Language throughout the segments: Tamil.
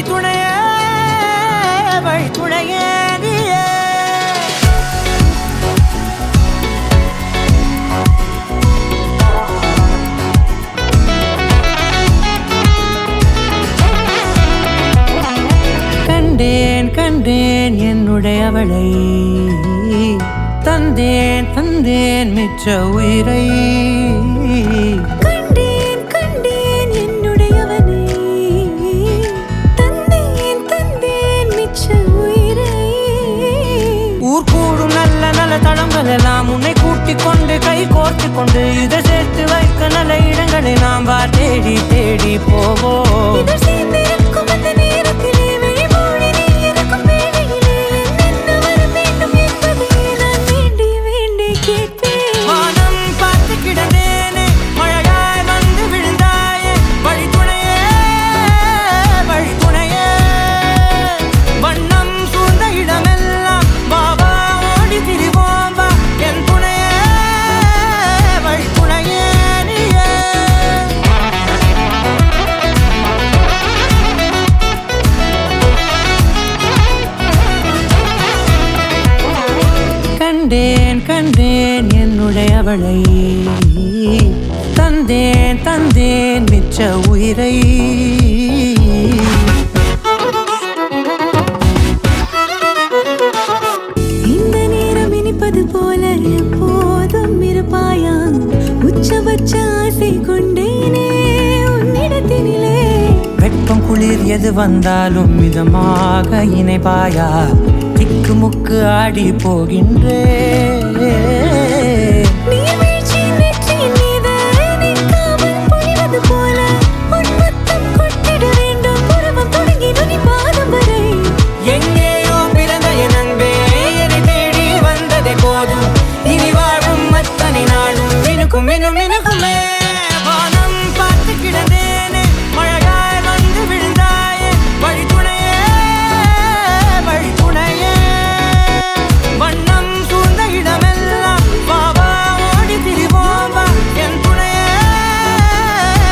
துணையே வழி துணையே நீயே. கண்டேன் கண்டேன் என்னுடையவளை, தந்தேன் தந்தேன் மிச்ச உயிரை. கண்டேன் கண்டேன் என்னுடையவனை, தந்தேன் தந்தேன் மிச்ச உயிரை. ஊர் கூடும் நல்ல நல்ல தளங்கள் எல்லாம் உன்னை கூட்டிக் கொண்டு கை கோர்த்து கொண்டு இதை சேர்த்து வைக்க நல்ல இடங்களை நாம் வா தேடி தேடி போவோம். இதழ் சேர்ந்திருக்கும் அந்த நேரத்திலே விழிமூடி நீ இருக்கும் வேளையிலே என்னென்ன வர வேண்டும் என்பதை நான் வேண்டி வேண்டி கேட்பேன். வானம் பார்த்து கிடந்தேனே, மழையாய் வந்து விழுந்தாயே, வழி துணையே வழி துணையே. வண்ணம் சூழ்ந்த இடமெல்லாம் வா வா ஓடி திரிவோம் வா, என் துணையே வழி துணையே நீயே. கண்டேன் கண்டேன் என்னுடையவளை, தந்தேன் தந்தேன் மிச்ச உயிரை. இந்த நேரம் இனிப்பது போல எப்போதும் இருப்பாயா, உச்சபட்ச ஆசை கொண்டேனே உன்னிடத்தினிலே. வெப்பம் குளிர் எது வந்தாலும் மிதமாக இணைப்பாயா, திக்கு முக்கு ஆடி போகின்றே. நீர்வீழ்ச்சி நெற்றியின் மீது நிற்காமல் பொழிவது போல உன் முத்தம் கொட்டிட வேண்டும், உருவம் தொடங்கி நுனி பாதம் வரை. எங்கேயோ பிறந்த என் அன்பே, என்னை தேடி வந்ததே போதும், இனி வாழும் அத்தனை நாளும் மினுக்கும் மினும் மினுக்குமே. வானம் பார்த்து கிடந்தேனே, மழையாய் வந்து விழுந்தாயே, வழி துணையே வழி துணையே. வண்ணம் சூழ்ந்த இடமெல்லாம் வா வா ஓடி திரிவோம் வா, என் துணையே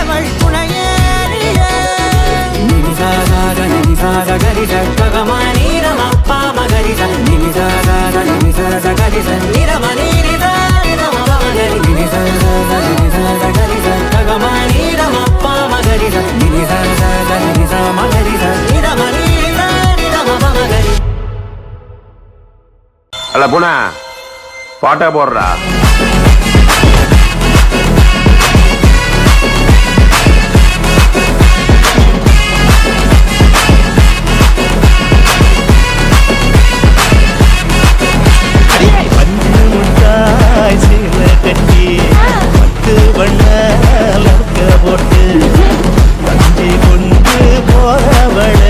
வழி துணையே நீயே. நினிசாத நினிசாத கரிச பகமானி ரமப்பா மகரிச, நினிசாத நினிசாத கரிச நிரமணி நித நிரமபமகரி, நினிசாத நினிசாத கரிச பகமானி ரமப்பா மகரிச, நினிசாத நினிசா மகரிச நிரமணி நித நிரமபமகரி. அல்ல புனா பாட்டா போடுறா. பஞ்சு முட்டாய் சீல கட்டி பத்து வண்ண லக்க போட்டு தஞ்சை கொண்டு போறவள